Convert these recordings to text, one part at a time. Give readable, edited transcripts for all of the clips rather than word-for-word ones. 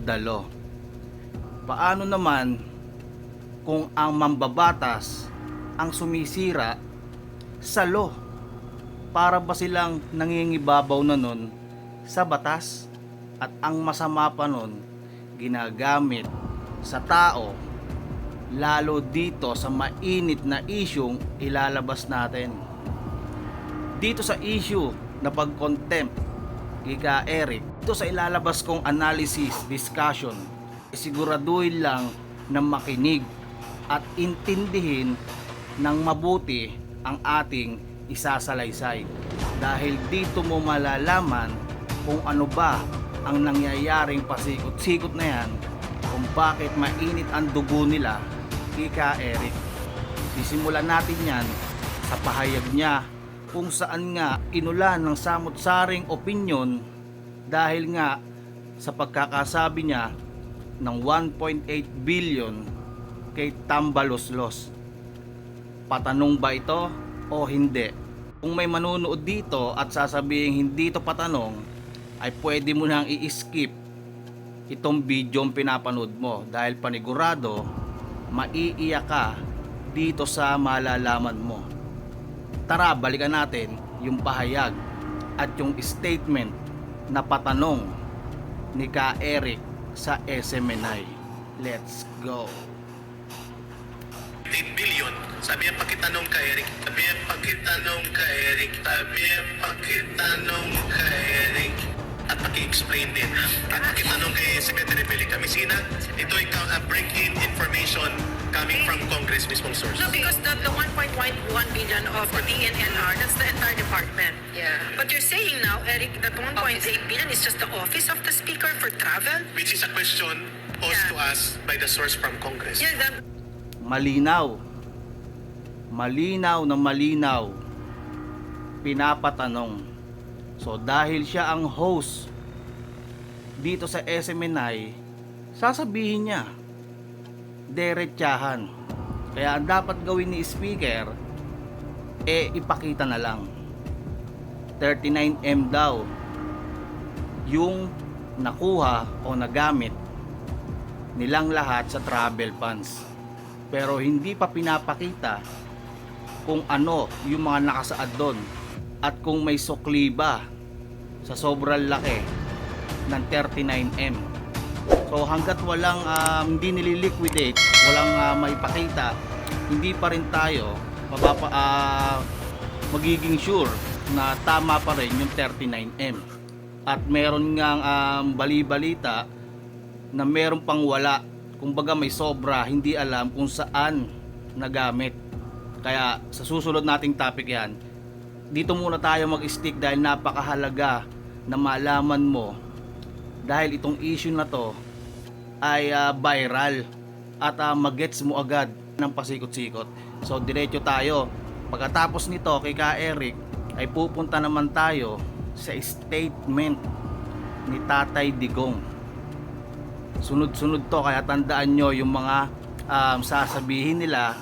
the law. Paano naman kung ang mambabatas ang sumisira sa law? Para ba silang nangingibabaw na nun sa batas? At ang masama pa nun, ginagamit sa tao, lalo dito sa mainit na isyung ilalabas natin. Dito sa issue na pag-contempt kika Eric, dito sa ilalabas kong analysis, discussion, siguraduhin lang na makinig at intindihin ng mabuti ang ating isasalaysay. Dahil dito mo malalaman kung ano ba ang nangyayaring pasikot-sikot na yan, kung bakit mainit ang dugo nila kika Eric. Sisimulan natin yan sa pahayag niya kung saan nga inulan ng samot-saring opinyon dahil nga sa pagkakasabi niya ng 1.8 billion kay Tambaloslos. Patanong ba ito o hindi? Kung may manunood dito at sasabihin hindi ito patanong, ay pwede mo nang i-skip itong video ang pinapanood mo dahil panigurado maiiyak ka dito sa malalaman mo. Tara, balikan natin yung pahayag at yung statement na patanong ni Ka Eric sa SMNI. Let's go. 8 billion. Sabi niya pakitanong kay Eric. Sabi niya pakitanong kay Eric. Sabi niya pakitanong kay Eric. At paki-explain din. At pakitanong kay Secretary Belica Messina. Ito ay break-in information coming from Congress mismong source. No, because the 1.1 billion of the DNNR, that's the entire department. Yeah. But you're saying now, Eric, that 1.8 billion is just the office of the speaker for travel? Which is a question posed to us by the source from Congress. Yeah, that, Malinaw. Malinaw na malinaw. Pinapatanong. So dahil siya ang host dito sa SMNI, sasabihin niya diretsahan. Kaya ang dapat gawin ni speaker ipakita na lang 39M daw yung nakuha o nagamit nilang lahat sa travel funds, pero hindi pa pinapakita kung ano yung mga nakasaad doon at kung may sukli ba sa sobrang laki ng 39M. So hanggat walang hindi nililiquidate, walang maipakita, hindi pa rin tayo magiging sure na tama pa rin yung 39M. At meron ngang bali-balita na meron pang wala, kumbaga may sobra, hindi alam kung saan nagamit. Kaya sa susunod nating topic yan, dito muna tayo mag-stick dahil napakahalaga na malaman mo, dahil itong issue na to ay viral at magets mo agad ng pasikot-sikot. So diretso tayo. Pagkatapos nito kay Ka Eric ay pupunta naman tayo sa statement ni Tatay Digong. Sunod-sunod to, kaya tandaan nyo yung mga sasabihin nila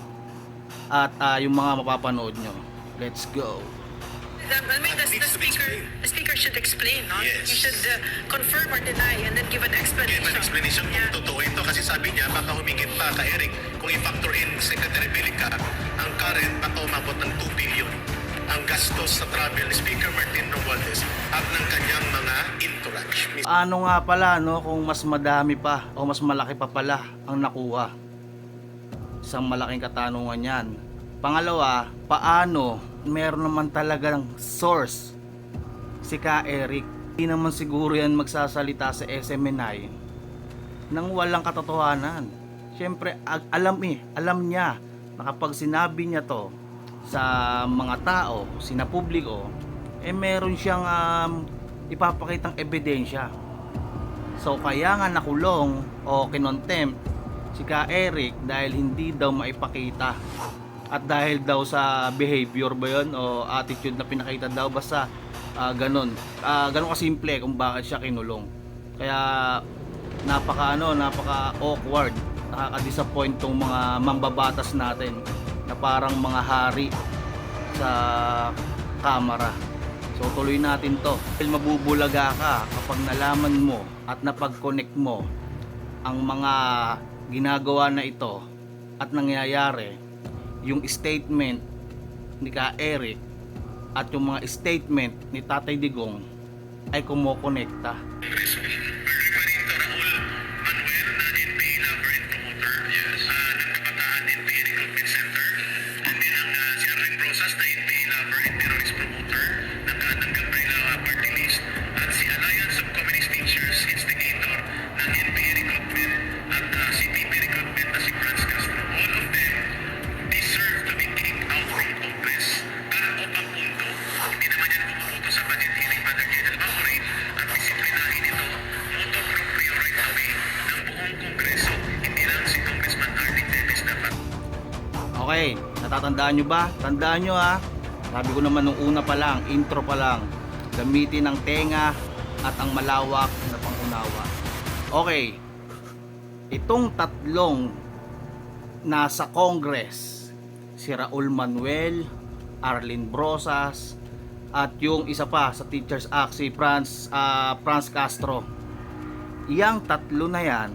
at yung mga mapapanood nyo. Let's go. I mean, the speaker should explain, no? Yes. He should confirm or deny and then give an explanation. Give an explanation Yeah. kung totoo ito kasi sabi niya baka humigit pa kay Eric kung i-factor in Secretary Belica ang current baka umabot ng 2 billion ang gastos sa travel ni Speaker Martin Romualdez at ng kanyang mga interaction. Ano nga pala, no, kung mas madami pa o mas malaki pa pala ang nakuha? Isang malaking katanungan yan. Pangalawa, paano meron naman talagang source si Ka Eric? Hindi naman siguro yan magsasalita sa SMNI nang walang katotohanan. Siyempre alam niya na kapag sinabi niya to sa mga tao, sinapubliko, meron siyang ipapakitang ebidensya. So kaya nga nakulong o kinontempt si Ka Eric dahil hindi daw maipakita. At dahil daw sa behavior ba yun o attitude na pinakita daw, basta ganun kasimple kung bakit siya kinulong. Kaya napaka awkward, nakaka-disappoint tong mga mambabatas natin na parang mga hari sa kamera. So tuloy natin to. Dahil mabubulaga ka kapag nalaman mo at napag-connect mo ang mga ginagawa na ito at nangyayari, yung statement ni Ka Eric at yung mga statement ni Tatay Digong ay kumokonekta. Okay, natatandaan nyo ba? Tandaan nyo ha. Sabi ko naman nung una pa lang, intro pa lang, gamitin ang tenga at ang malawak na pangunawa. Okay, itong tatlong nasa Congress, si Raul Manuel, Arlene Brosas, at yung isa pa sa Teachers Act, si Franz Castro. Yang tatlo na yan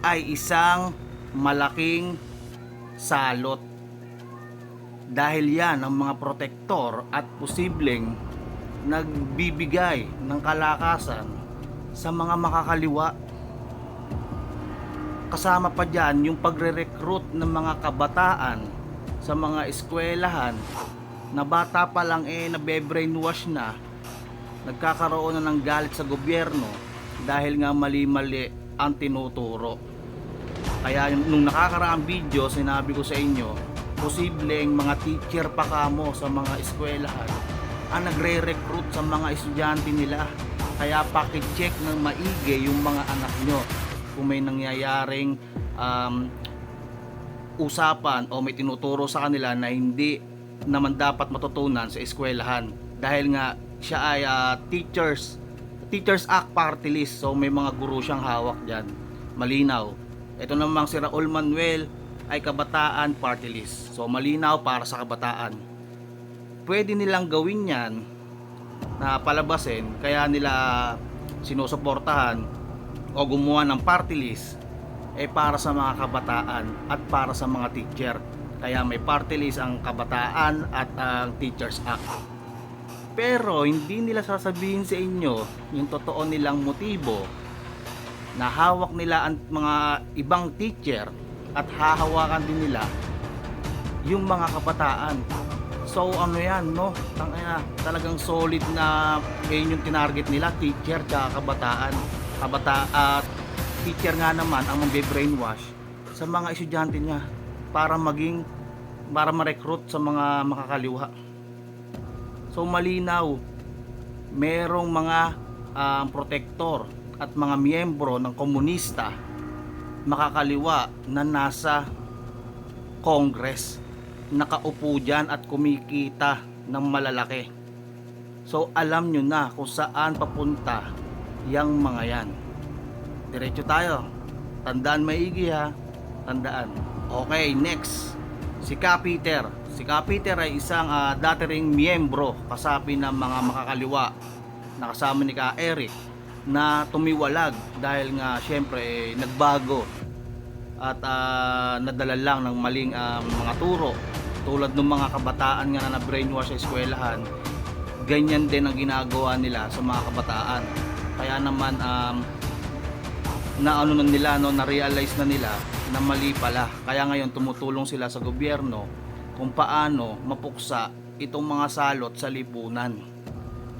ay isang malaking salot, dahil yan ang mga protektor at posibleng nagbibigay ng kalakasan sa mga makakaliwa. Kasama pa dyan yung pagre-recruit ng mga kabataan sa mga eskwelahan na bata pa lang nabe-brainwash na, nagkakaroon na ng galit sa gobyerno dahil nga mali-mali ang tinuturo. Kaya nung nakakaraang video, sinabi ko sa inyo, posibleng mga teacher pa kamo sa mga eskwelahan ang nagre-recruit sa mga estudyante nila. Kaya paki-check ng maigi yung mga anak nyo kung may nangyayaring usapan o may tinuturo sa kanila na hindi naman dapat matutunan sa eskwelahan, dahil nga siya ay Teachers Act party list, so may mga guro siyang hawak dyan. Malinaw. Ito namang si Raul Manuel ay kabataan party list, so malinaw para sa kabataan. Pwede nilang gawin yan na palabasin, kaya nila sinusuportahan o gumawa ng party list para sa mga kabataan at para sa mga teacher. Kaya may party list ang kabataan at ang Teachers Act. Pero hindi nila sasabihin sa inyo yung totoo nilang motibo na hawak nila ang mga ibang teacher at hahawakan din nila yung mga kabataan. So ano yan, no? Talagang solid na yung tinarget nila, teacher at kabataan. Teacher nga naman ang mabe-brainwash sa mga estudyante niya para ma-recruit sa mga makakaliwa. So malinaw, merong mga protector at mga miyembro ng komunista makakaliwa na nasa Congress, nakaupo dyan at kumikita ng malalaki. So alam nyo na kung saan papunta yang mga yan. Diretso tayo, tandaan maigi ha, tandaan. Okay, next, si Ka Peter. Si Ka Peter ay isang dati ring miyembro kasapi ng mga makakaliwa na kasama ni Ka Eric, na tumiwalag dahil nga syempre nagbago at nadala lang ng maling mga turo, tulad ng mga kabataan nga na brainwash sa eskwelahan. Ganyan din ang ginagawa nila sa mga kabataan. Kaya naman na-realize na nila na mali pala. Kaya ngayon tumutulong sila sa gobyerno kung paano mapuksa itong mga salot sa lipunan.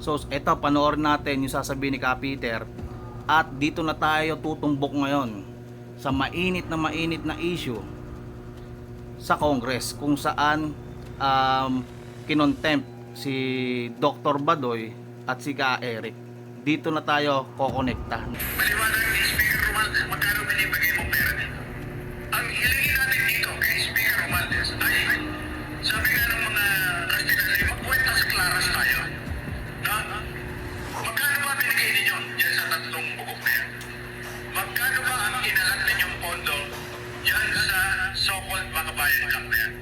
So eto, panoorin natin yung sasabihin ni Ka Peter, at dito na tayo tutumbok ngayon sa mainit na issue sa Congress, kung saan kinontempt si Dr. Badoy at si Ka Eric. Dito na tayo kokonekta. Maliwanag ni Speaker Romualdez, magkano binibigay mo pera dito? Ang hilingin natin dito kay Speaker Romualdez ay, sabi nga ng mga Kastilan, magkwenta sa Claras tayo. Na? Magkano ba binigay ninyo dyan sa tatlong bukok na yan? Magkano ba ang inalat ninyong pondo dyan sa so-called Makabayan Camp na yan?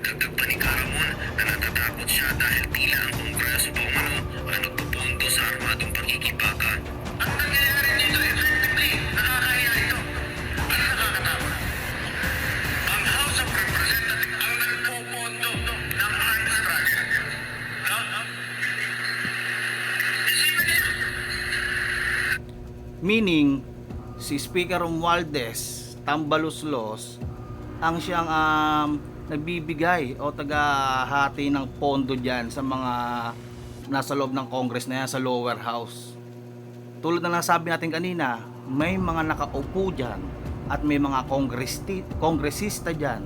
Dagdag pa ni Caramon na natatakot siya dahil tila ang Kongreso pa umano ang nagpupondo sa armadong pangkikibaka. Ang nangyayari dito, effectively, nakakaya Meaning, si Speaker Romualdez Tambaluslos ang siyang nagbibigay o tagahati ng pondo dyan sa mga nasa loob ng Congress na yan, sa lower house. Tulad na nasabi natin kanina, may mga nakaupo dyan at may mga kongresista dyan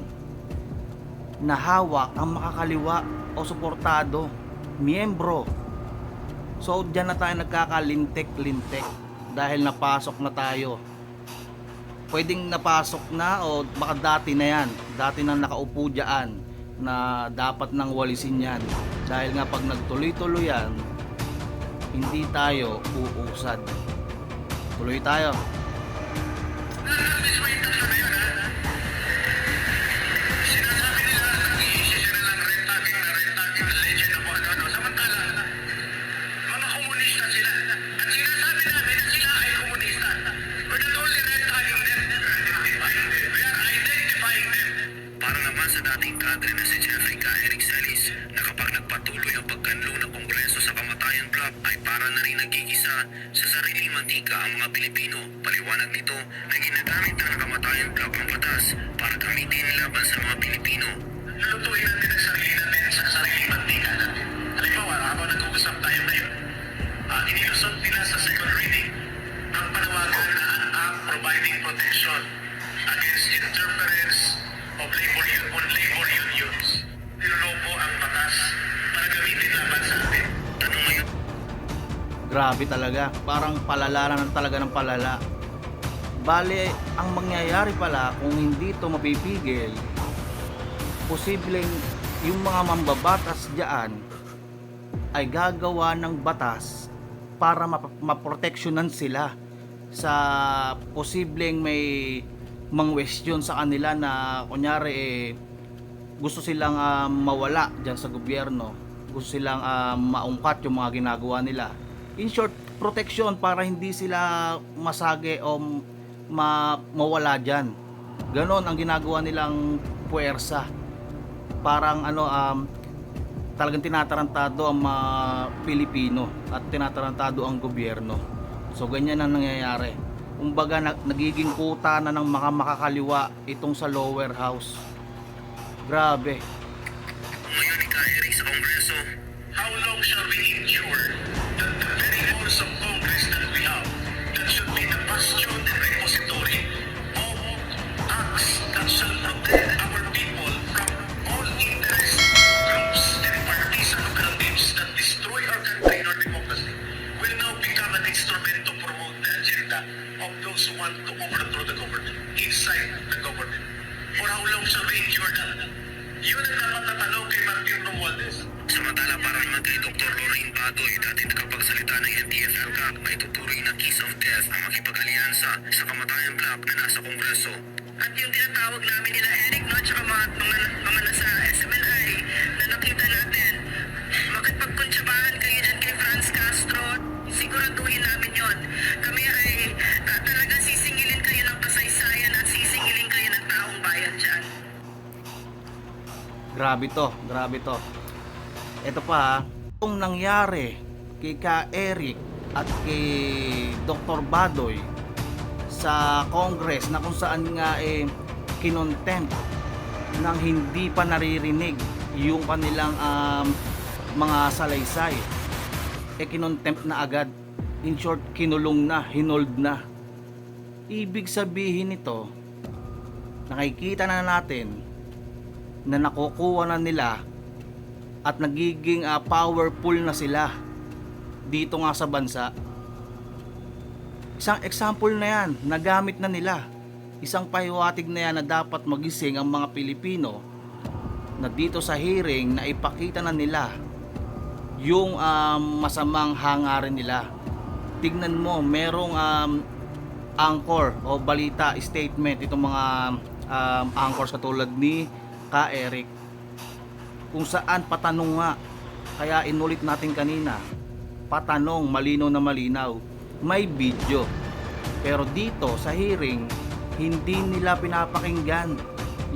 na hawak ang makakaliwa o suportado, miyembro. So dyan na tayo nagkakalintek-lintek dahil napasok na tayo. Pwedeng napasok na o baka dati na yan, dati na nakaupo dyan na dapat nang walisin yan. Dahil nga pag nagtuloy-tuloy yan, hindi tayo uusad. Tuloy tayo. Sinasabi nila, nag-iisip sila ng rent-tagging legend of ano. Samantala, mga komunista sila. At sinasabi namin na sila ay komunista. We're not only rent-tagging them, we are identifying them. Para naman sa dating kadre na si Jeffrey K. Eric Celis, na kapag nagpatuloy ang pagkanlo ng Kongreso sa Kamatayan Club, ay para na rin nagigisa sa sariling mantika ang mga Pilipino. Paliwanag nito na ginagamit na ng Kamatayan Club ang batas para gamitin laban sa mga Pilipino. Lutuin natin ang sarili natin sa sariling mantika natin. Halimbawa, habang nag-uusap tayo ngayon, inilusot nila sa second reading ang panawagan na ang act providing protection against interference of labor unions. Nilolobo ang batas para gamitin laban sa atin. Tanong ngayon, Grabe talaga, parang palala na talaga ng palala. Bale, ang mangyayari pala kung hindi ito mapipigil, posibleng yung mga mambabatas diyan ay gagawa ng batas para maproteksyonan sila sa posibleng may mangwestiyon sa kanila na kunyari gusto silang mawala diyan sa gobyerno, gusto silang maungkat yung mga ginagawa nila. In short, protection para hindi sila masage o mawala diyan. Ganon ang ginagawa nilang puwersa. Parang talagang tinatarantado ang mga Pilipino at tinatarantado ang gobyerno. So ganyan ang nangyayari. Kumbaga nagiging kuta na ng mga makakaliwa itong sa lower house. Grabe. ngayon ni K. Eric sa Kongreso, how long shall we endure that the very halls of Congress that we have, that should be the bastion and repository of acts that shall protect our people from all interest groups and parties and operatives that destroy our country and our democracy, will now become an instrument to promote the agenda of those who want to overthrow the government, inside the government. For how long shall we endure that? Yun ang dapat na tanong kay Martin Romualdez. Samantala para naman kay Dr. Lorraine Badoy, dating nakapagsalita ng NTF-ELCAC, ay tuturing na kiss of death ang makipag-alyansa sa Kamatayan Club na nasa Kongreso. At yung tinatawag namin nila Eric, no, at saka mga nasa SMNI na nakita natin, makipagkuntsabahan kayo dyan kay Franz Castro, siguraduhin namin yon. Kami ay talagang sisingilin kayo ng kasaysayan at sisingilin kayo ng taong bayan dyan. Grabe to. Ito pa, kung nangyari kay Ka Eric at kay Dr. Badoy sa Congress na kung saan nga kinontempt nang hindi pa naririnig yung kanilang mga salaysay, kinontempt na agad. In short, kinulong na, hinold na. Ibig sabihin nito, nakikita na natin na nakukuha na nila at nagiging powerful na sila dito nga sa bansa. Isang example na yan, nagamit na nila. Isang pahiwatig na yan na dapat magising ang mga Pilipino na dito sa hearing na ipakita na nila yung masamang hangarin nila. Tignan mo, merong anchor o balita, statement itong mga anchors katulad ni Ka Eric, kung saan patanong nga, kaya inulit natin kanina, patanong malinaw na malinaw, may video. Pero dito sa hearing, hindi nila pinapakinggan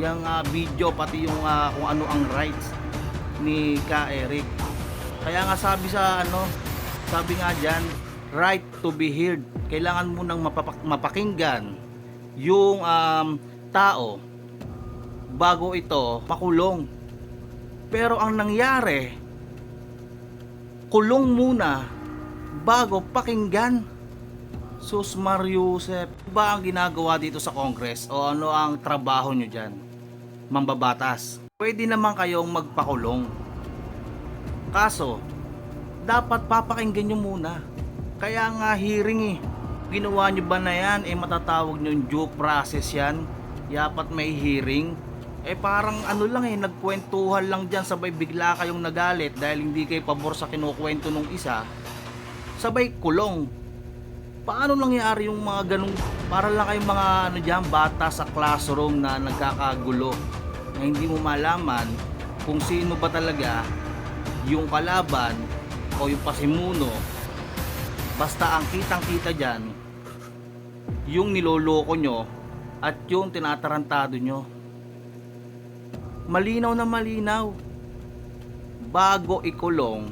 yung video, pati yung kung ano ang rights ni Ka Eric. Kaya nga sabi nga diyan, right to be heard. Kailangan mo nang mapakinggan yung tao bago ito makulong. Pero ang nangyari, kulong muna bago pakinggan. Sus Mariusep, ba ang ginagawa dito sa Congress o ano ang trabaho nyo dyan? Mambabatas. Pwede naman kayong magpakulong. Kaso, dapat papakinggan nyo muna. Kaya nga hearing ginawa nyo ba na yan, matatawag nyo yung due process yan. Yapat may hearing. Parang ano lang nagkwentuhan lang dyan, sabay bigla kayong nagalit dahil hindi kayo pabor sa kinukwento nung isa. Sabay kulong. Paano nangyari yung mga ganung, para lang kayong mga dyan, bata sa classroom na nagkakagulo, na hindi mo malaman kung sino ba talaga yung kalaban o yung pasimuno. Basta ang kitang kita dyan yung niloloko nyo at yung tinatarantado nyo. Malinaw na malinaw. Bago ikulong,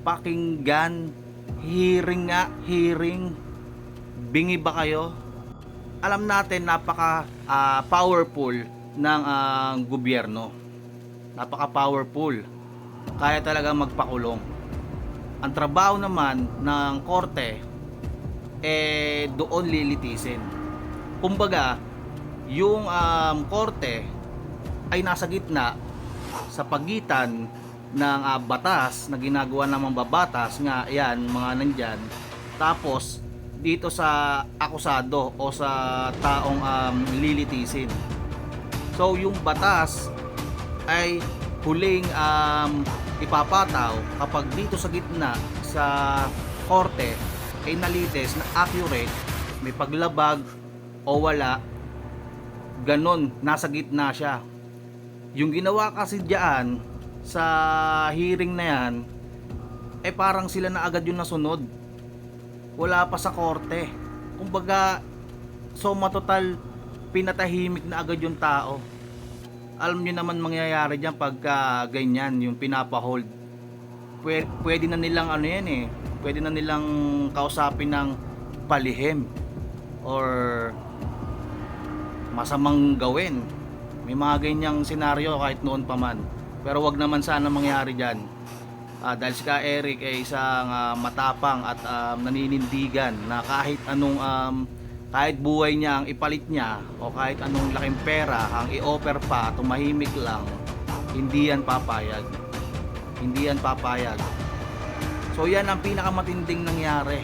pakinggan. Hearing nga, hearing. Bingi ba kayo? Alam natin napaka powerful ng gobyerno. Napaka powerful. Kaya talaga magpakulong. Ang trabaho naman ng korte doon lilitisin. Kumbaga, yung korte ay nasa gitna sa pagitan ng batas na ginagawa ng mambabatas nga yan mga nandyan, tapos dito sa akusado o sa taong lilitisin. So yung batas ay huling ipapataw kapag dito sa gitna sa korte ay nalitis na accurate, may paglabag o wala, ganon, nasa gitna siya. Yung ginawa kasi diyan sa hearing na yan, parang sila na agad yung nasunod, wala pa sa korte. Kumbaga, so matotal pinatahimik na agad yung tao. Alam nyo naman mangyayari dyan pagka ganyan, yung pinapahold. Pwede na nilang pwede na nilang kausapin ng palihim or masamang gawin. May mga ganyang senaryo kahit noon pa man. Pero wag naman sana mangyari dyan. Dahil si Ka Eric ay isang matapang at naninindigan na kahit anong kahit buhay niya ang ipalit niya o kahit anong laking pera ang i-offer pa, tumahimik lang, hindi yan papayag. Hindi yan papayag. So yan ang pinakamatinding nangyari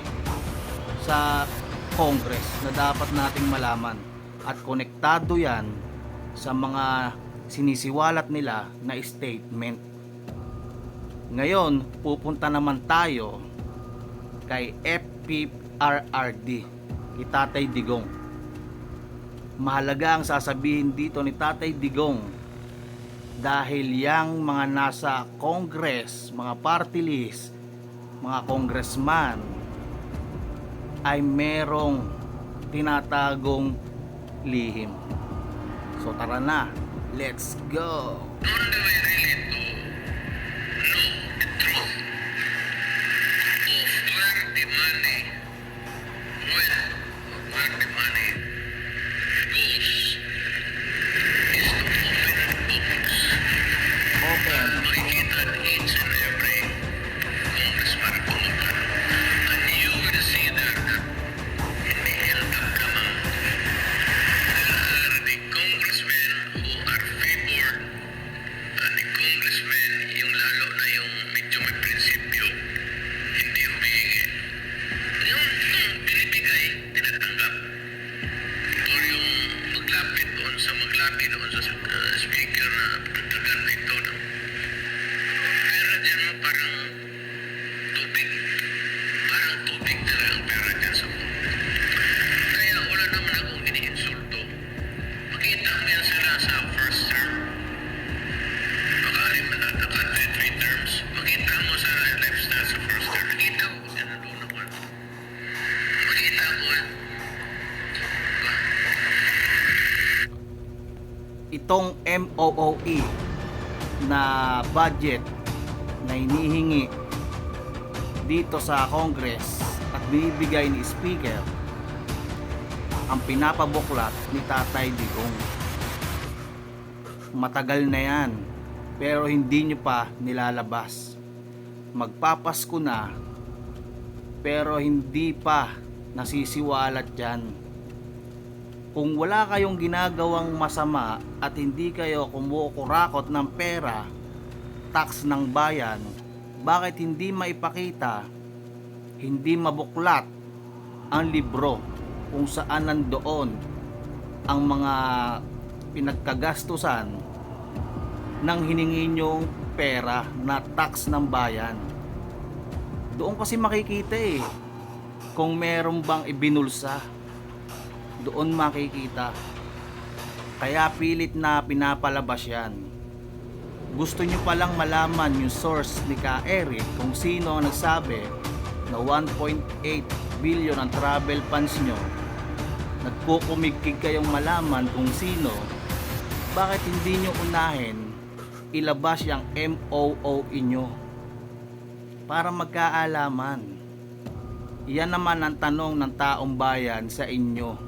sa Congress na dapat nating malaman, at konektado yan sa mga sinisiwalat nila na statement. Ngayon, pupunta naman tayo kay FPRRD, kay Tatay Digong. Mahalaga ang sasabihin dito ni Tatay Digong dahil yang mga nasa Congress, mga party list, mga congressman ay merong tinatagong lihim. So tara na, let's go! Itong MOOE na budget na hinihingi dito sa Congress bibigay ni Speaker ang pinapabuklat ni Tatay Digong. Matagal na yan, pero hindi nyo pa nilalabas. Magpapasko na, pero hindi pa nasisiwalat yan. Kung wala kayong ginagawang masama at hindi kayo kumukurakot ng pera, tax ng bayan, bakit hindi maipakita, hindi mabuklat ang libro kung saan nandoon ang mga pinagkagastusan ng hiningi nyong pera na tax ng bayan? Doon kasi makikita kung meron bang ibinulsa. Doon makikita. Kaya pilit na pinapalabas yan. Gusto nyo palang malaman yung source ni Ka Eric kung sino ang nagsabi na 1.8 billion ang travel funds nyo. Nagkukumigkig kayong malaman kung sino. Bakit hindi nyo unahin ilabas yung MOOE nyo para magkaalaman? Yan naman ang tanong ng taong bayan sa inyo.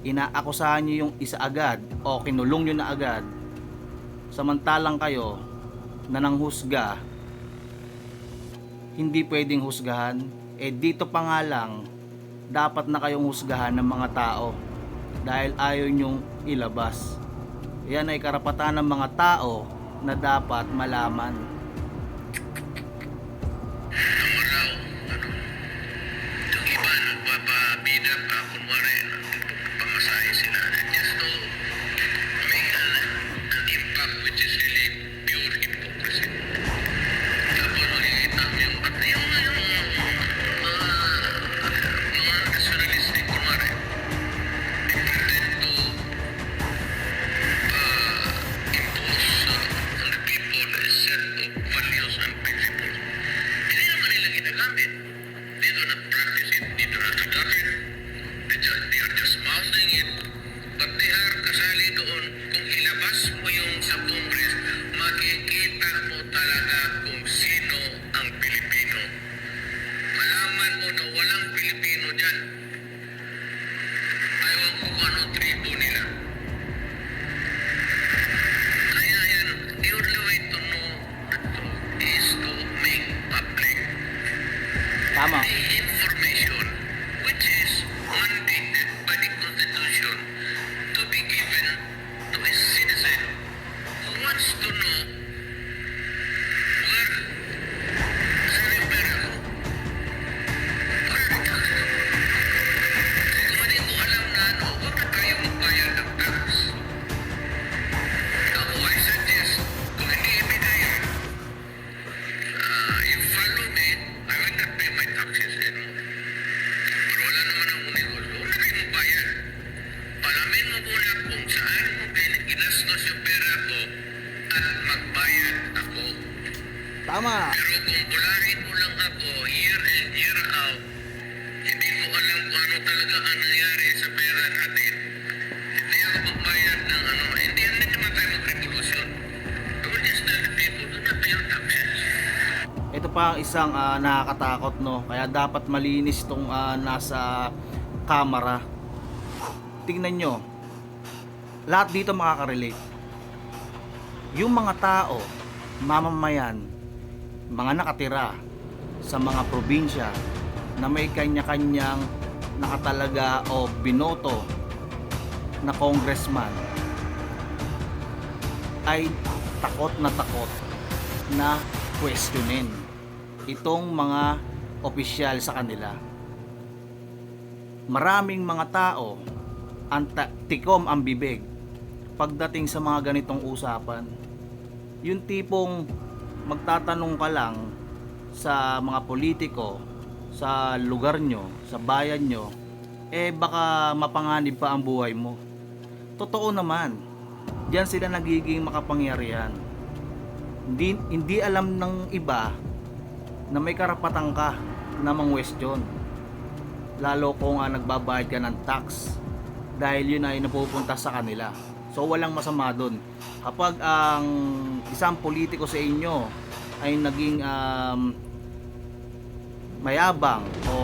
Inaakusahan nyo yung isa agad o kinulong nyo na agad, samantalang kayo na nanghusga hindi pwedeng husgahan. Dito pa nga lang dapat na kayong husgahan ng mga tao dahil ayaw nyong ilabas. Yan ay karapatan ng mga tao na dapat malaman. Yung iba nagpapabida pa, kunwari, pamasahe sila. Just to make an impact which is really pure hypocrisy. Tapos makikita mo yung mga nationalistic, kunwari, they pretend to impose on the people a set of values and principles. Hindi naman nila ginagamit. They do not practice it. They do not adopt it. They are just mouthing it. But they are kasali doon. Kung ilabas mo yung sa Congress, makikita mo talaga kung sino ang Pilipino. Malaman mo na walang Pilipino dyan. Ayaw ko kung ano tribo nila. Kaya yan, the only way to know the truth is to make public Tama. the information which is mandated by the Constitution to be given to a citizen who wants to know where saan yung pera ko. Where the tax ko. Kung hindi ko alam na huwag na tayo magbayad ng tax. Ako, I suggest, kung hindi ibigay yan, you follow me, I will not pay my taxes anymore. Pero wala naman ang negosyo. Huwag na kayo magbayad. Alamin mo muna kung saan mo ginastos yung pera ko at magbayad ako. Tama. Pero kung bulahin mo lang ako year in, year out, hindi mo alam kung ano talaga ang nangyari sa pera natin, hindi ako magbayad ng hindi naman tayo mag-revolution. I will just tell the people, do not pay your taxes. Ito pa ang isang nakakatakot, no? Kaya dapat malinis itong nasa camera. Tingnan nyo, lahat dito makaka-relate. Yung mga tao, mamamayan, mga nakatira sa mga probinsya na may kanya-kanyang nakatalaga o binoto na congressman ay takot na questionin itong mga opisyal sa kanila. Maraming mga tao ang tikom ang bibig pagdating sa mga ganitong usapan. Yung tipong magtatanong ka lang sa mga politiko sa lugar nyo, sa bayan nyo, baka mapanganib pa ang buhay mo. Totoo naman, diyan sila nagiging makapangyarihan. Hindi alam ng iba na may karapatan ka na mang-question, lalo kung nagbabayad ka ng tax, dahil yun ay napupunta sa kanila. So walang masama doon. Kapag ang isang politiko sa inyo ay naging mayabang o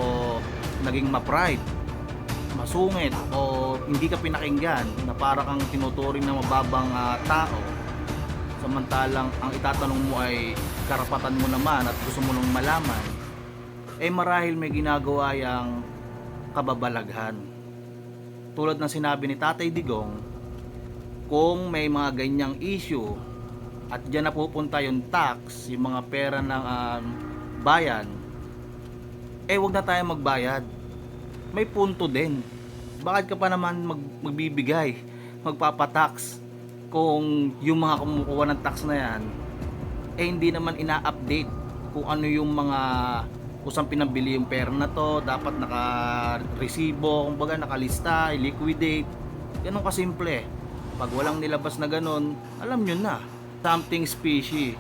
naging ma-pride, masungit o hindi ka pinakinggan na para kang tinuturing na mababang tao, samantalang ang itatanong mo ay karapatan mo naman at gusto mo nang malaman, marahil may ginagawa yang kababalaghan. Tulad ng sinabi ni Tatay Digong, kung may mga ganyang issue at dyan napupunta yung tax, yung mga pera ng bayan, wag na tayo magbayad. May punto din. Bakit ka pa naman magbibigay, magpapatax kung yung mga kumukuha ng tax na yan hindi naman ina-update kung ano yung mga kung saan pinabili yung pera na to, dapat naka-resibo, kumbaga nakalista, i-liquidate. Ganun kasimple. Pag walang nilabas na ganun, alam nyo na, something fishy.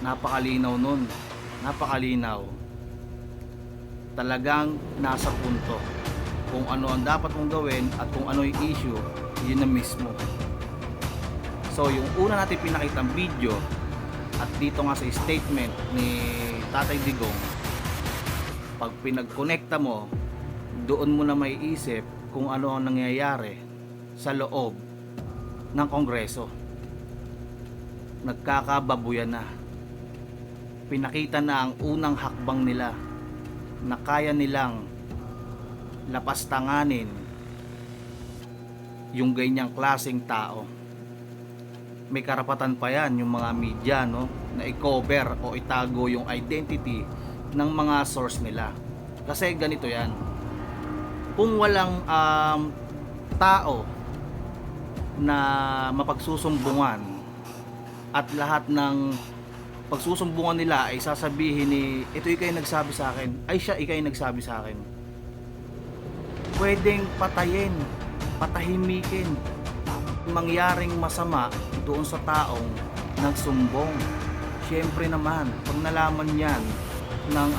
Napakalinaw nun, napakalinaw. Talagang nasa punto kung ano ang dapat mong gawin at kung ano yung issue, yun na mismo. So yung una natin pinakitang video at dito nga sa statement ni Tatay Digong, pag pinag-connecta mo, doon mo na may isip kung ano ang nangyayari sa loob ng Kongreso. Nagkakababuyan na. Pinakita na ang unang hakbang nila na kaya nilang lapastanganin yung ganyang klaseng tao. May karapatan pa yan yung mga media, no, na i-cover o itago yung identity ng mga source nila. Kasi ganito yan, kung walang tao na mapagsusumbungan at lahat ng pagsusumbungan nila ay sasabihin ni ito ikay nagsabi sa akin, ay siya ikay nagsabi sa akin, pwedeng patayin, patahimikin, mangyaring masama doon sa taong nagsumbong. Siyempre naman pag nalaman yan ng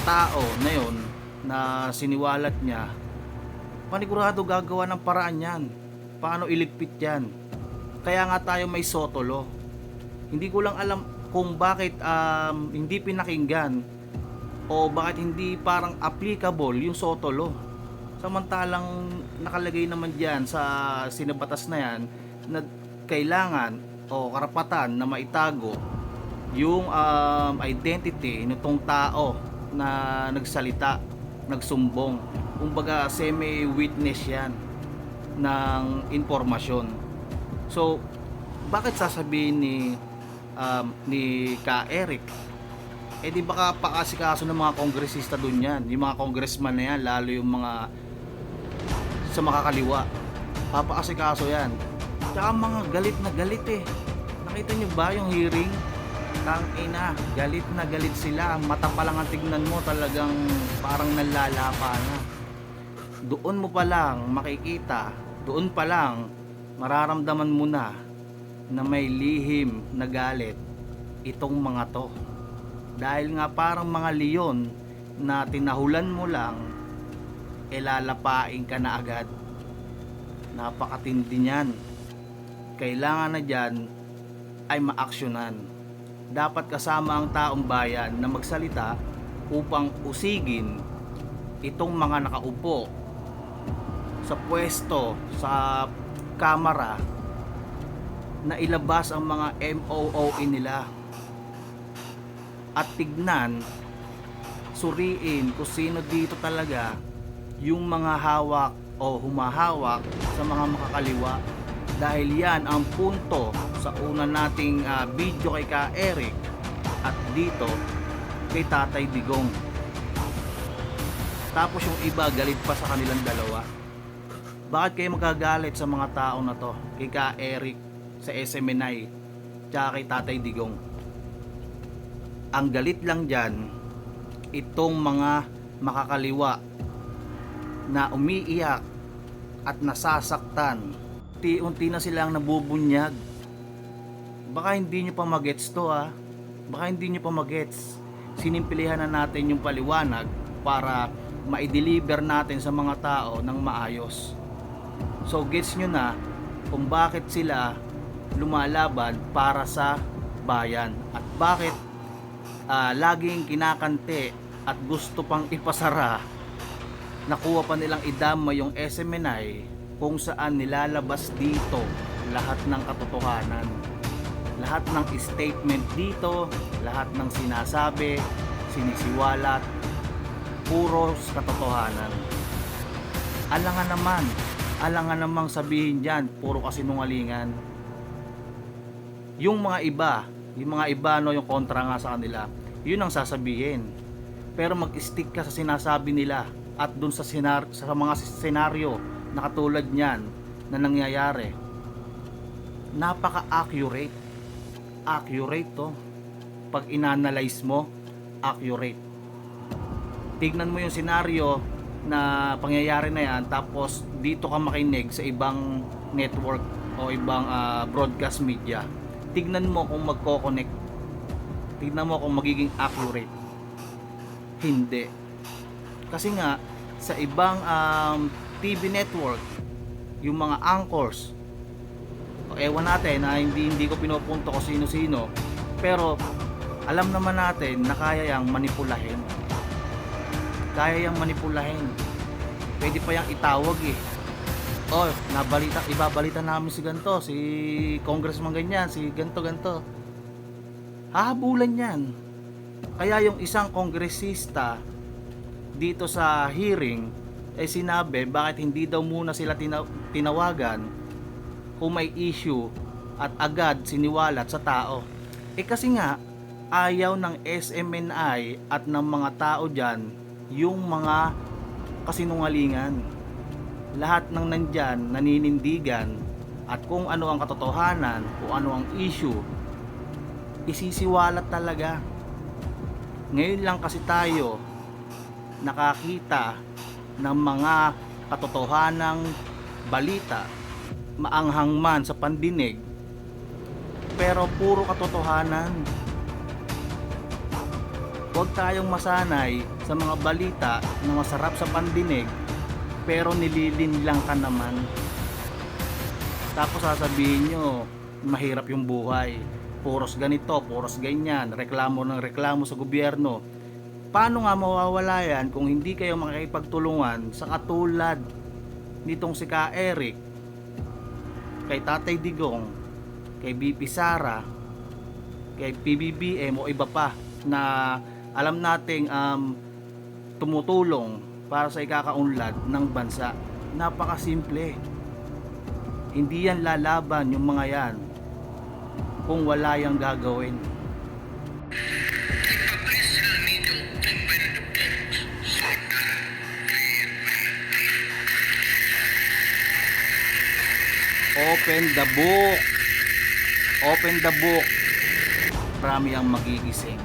tao na yon na siniwalat niya, panigurado gagawa ng paraan yan paano iligpit yan. Kaya nga tayo may SOTO law. Hindi ko lang alam kung bakit hindi pinakinggan o bakit hindi parang applicable yung SOTO law. Samantalang nakalagay naman diyan sa sinabatas na yan na kailangan o karapatan na maitago yung identity nitong tao na nagsalita, nagsumbong. Kumbaga semi-witness yan ng informasyon. So, bakit sasabihin ni ni Ka Eric, eh di baka pakasikaso ng mga kongresista dun yan, yung mga congressman na yan, lalo yung mga sa makakaliwa, papakasikaso yan. Tsaka mga galit na galit eh. Nakita nyo ba yung hearing? Tang ina, galit na galit sila. Mata pa lang ang tignan mo, talagang parang nalalapa na. Doon mo pa lang makikita, doon pa lang mararamdaman mo na may lihim na galit itong mga to. Dahil nga parang mga leon na tinahulan mo lang, lalapain ka na agad. Napakatindi niyan. Kailangan na dyan ay maaksyonan. Dapat kasama ang taong bayan na magsalita upang usigin itong mga nakaupo sa pwesto, sa kamara, na ilabas ang mga MOOE nila at tignan, suriin kung sino dito talaga yung mga hawak o humahawak sa mga makakaliwa. Dahil yan ang punto sa una nating video kay Ka Eric at dito kay Tatay Digong. Tapos yung iba galit pa sa kanilang dalawa. Bakit kayo magagalit sa mga tao na to? Kay Ka Eric sa SMNI tsaka kay Tatay Digong. Ang galit lang dyan, itong mga makakaliwa na umiiyak at nasasaktan. Unti-unti na silang nabubunyag. Baka hindi nyo pa magets to Baka hindi nyo pa magets. Sinimpilihan na natin yung paliwanag para ma-deliver natin sa mga tao ng maayos. So gets nyo na kung bakit sila lumalaban para sa bayan at bakit laging kinakante at gusto pang ipasara. Nakuha pa nilang idama yung SMNI kung saan nilalabas dito lahat ng katotohanan, lahat ng statement dito, lahat ng sinasabi, sinisiwalat, puros katotohanan. Alangan namang sabihin dyan, puro kasinungalingan. Yung mga iba no, yung kontra nga sa kanila, yun ang sasabihin. Pero mag-stick ka sa sinasabi nila at dun sa mga senaryo na katulad niyan na nangyayari. Napaka-accurate. Accurate to. Pag inanalyze mo, accurate. Tignan mo yung senaryo na pangyayari na yan, tapos dito ka makinig sa ibang network o ibang broadcast media. Tignan mo kung magko-connect. Tignan mo kung magiging accurate. Hindi. Kasi nga sa ibang TV network, yung mga anchors, ewan natin na hindi ko pinupunto ko sino-sino, pero alam naman natin na kaya yang manipulahin. Pwede pa yang itawag ibabalita namin si ganto, si congressman ganyan, si ganto. Hahabulan yan. Kaya yung isang kongresista dito sa hearing sinabi bakit hindi daw muna sila tinawagan kung may issue at agad siniwalat sa tao. Kasi nga ayaw ng SMNI at ng mga tao dyan yung mga kasinungalingan. Lahat ng nandyan naninindigan at kung ano ang katotohanan, kung ano ang issue, isisiwalat talaga. Ngayon lang kasi tayo nakakita ng mga katotohanang balita, maanghang man sa pandinig, pero puro katotohanan. Huwag tayong masanay sa mga balita na masarap sa pandinig pero nililinlang ka naman. Tapos sasabihin nyo mahirap yung buhay, puros ganito, puros ganyan, reklamo ng reklamo sa gobyerno. Paano nga mawawala yan kung hindi kayo makikipagtulungan sa katulad nitong si Ka Eric, kay Tatay Digong, kay BP Sara, kay PBBM o iba pa na alam nating tumutulong para sa ikakaunlad ng bansa. Napakasimple. Hindi yan lalaban yung mga yan. kung wala yang gagawin. Open the book. Open the book. Marami ang magigising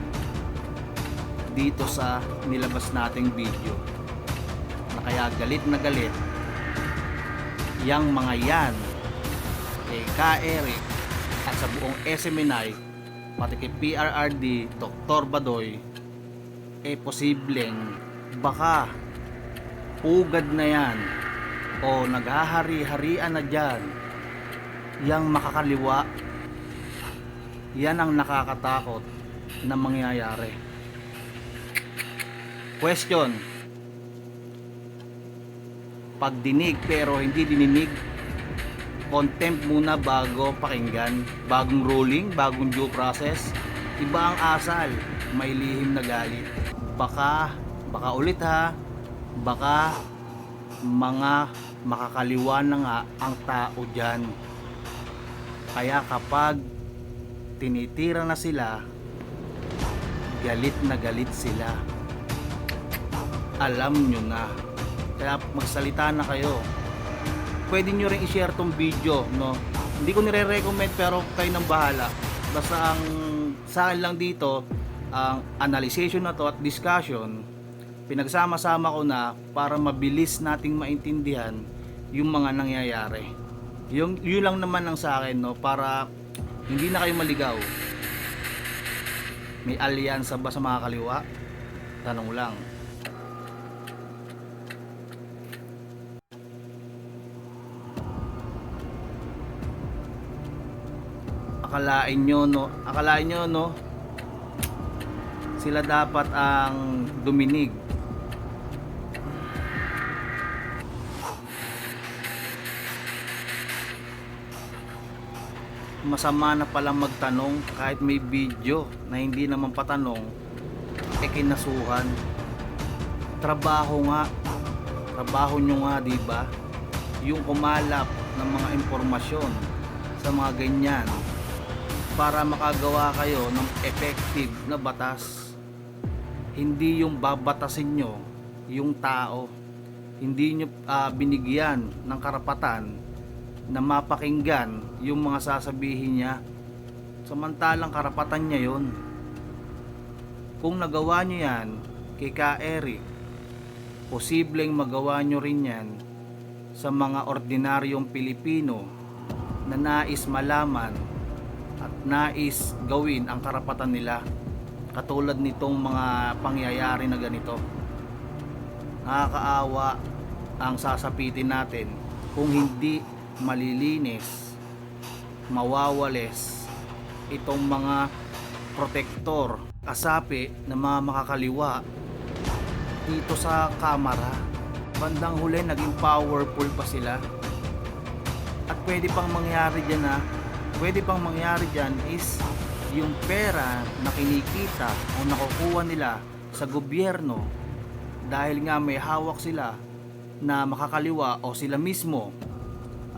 dito sa nilabas nating video. Na kaya galit na galit yang mga yan kay Ka Eric at sa buong SMNI, pati kay PRRD, Dr. Badoy, posibleng baka pugad na yan o naghahari-harian na dyan yang makakaliwa. Yan ang nakakatakot na mangyayari. Question: pagdinig pero hindi dininig, contempt muna bago pakinggan, bagong ruling, bagong due process, iba ang asal, may lihim na galit. Baka ulit ha, baka mga makakaliwa na nga ang tao dyan. Kaya kapag tinitira na sila, galit na galit sila. Alam nyo na. Kaya magsalita na kayo. Pwede nyo rin i-share tong video, no? Hindi ko nire-recommend pero kayo nang bahala. Basta ang sa akin lang dito, ang analyzation na to at discussion, pinagsama-sama ko na para mabilis nating maintindihan yung mga nangyayari. Yun lang naman ang sa akin, no? Para hindi na kayo maligaw. May alyansa ba sa mga kaliwa? Tanong lang. Akalain nyo no, sila dapat ang duminig. Masama na palang magtanong kahit may video na hindi naman patanong, kinasuhan. Trabaho nyo nga, diba? Yung kumalap ng mga impormasyon sa mga ganyan para makagawa kayo ng effective na batas. Hindi yung babatasin nyo yung tao, hindi nyo binigyan ng karapatan na mapakinggan yung mga sasabihin niya, samantalang karapatan niya yon. Kung nagawa nyo yan kay Ka Eric, posibleng magawa nyo rin yan sa mga ordinaryong Pilipino na nais malaman at nais gawin ang karapatan nila, katulad nitong mga pangyayari na ganito. Nakakaawa ang sasapitin natin kung hindi malilinis, mawawales itong mga protektor, kasapi ng mga makakaliwa dito sa kamara. Bandang huli naging powerful pa sila. At pwede pang mangyari dyan is yung pera na kinikita o nakukuha nila sa gobyerno dahil nga may hawak sila na makakaliwa o sila mismo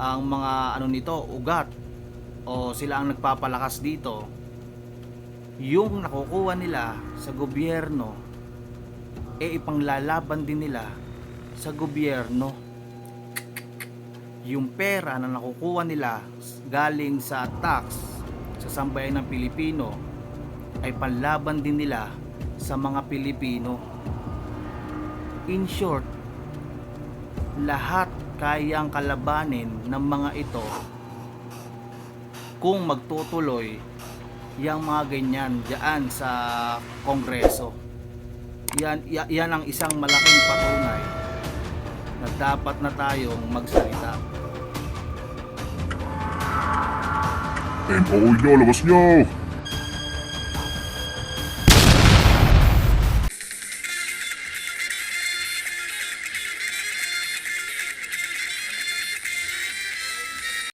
ang mga ugat o sila ang nagpapalakas dito. Yung nakukuha nila sa gobyerno ipanglalaban din nila sa gobyerno. Yung pera na nakukuha nila galing sa tax sa sambayan ng Pilipino ay panlaban din nila sa mga Pilipino. In short, lahat kayang kalabanin ng mga ito kung magtutuloy yung mga ganyan diyan sa Kongreso. Yan ang isang malaking patunay na dapat na tayong magsalita. MOE nyo, labas nyo!